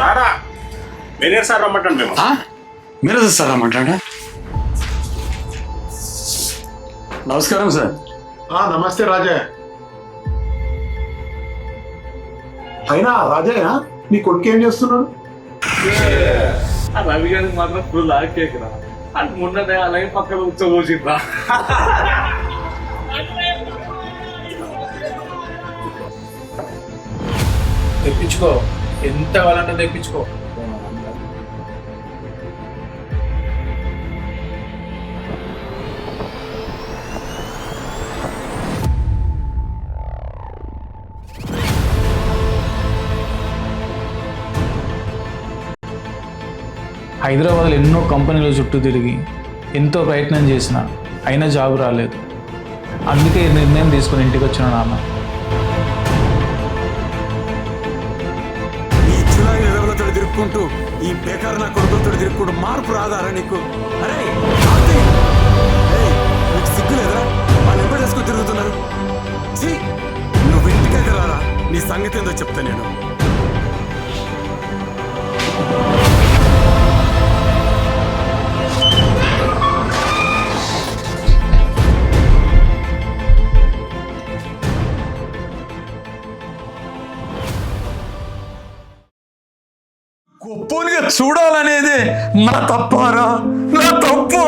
రారా manager sir రమ్మంటాను మేము. మీరు సార్ రమ్మంటాడా? నమస్కారం సార్. నమస్తే రాజా. అయినా రాజయ్య నీ కొడుకు ఏం చేస్తున్నాడు? రవి గారికి మాత్రం ఫుల్ కేకురా. అది మొన్ననే అలాగే పక్కన ఉచ్చబోసిండ్రా. తెప్పించుకో, ఎంత కావాలంటే తెప్పించుకో. హైదరాబాద్లో ఎన్నో కంపెనీల చుట్టూ తిరిగి ఎంతో ప్రయత్నం చేసిన అయినా జాబ్ రాలేదు. అందుకే ఈ నిర్ణయం తీసుకుని ఇంటికి వచ్చిన నాన్న. ఈ చిలాయి ఎదవలతో తిరుక్కుంటూ ఈ బేకార్ నా కొడుకులతో తిరుక్కుంటూ మార్పు రాదారా నీకు? అరే నీకు సిగ్గు లేదా? వాళ్ళు ఎప్పుడు వేసుకుని తిరుగుతున్నారు. నువ్వు ఇంటికైతే రారా, నీ సంగతి ఏందో చెప్తా నేను. గొప్పలుగా చూడాలనేది నా తప్పారా? నా తప్పు.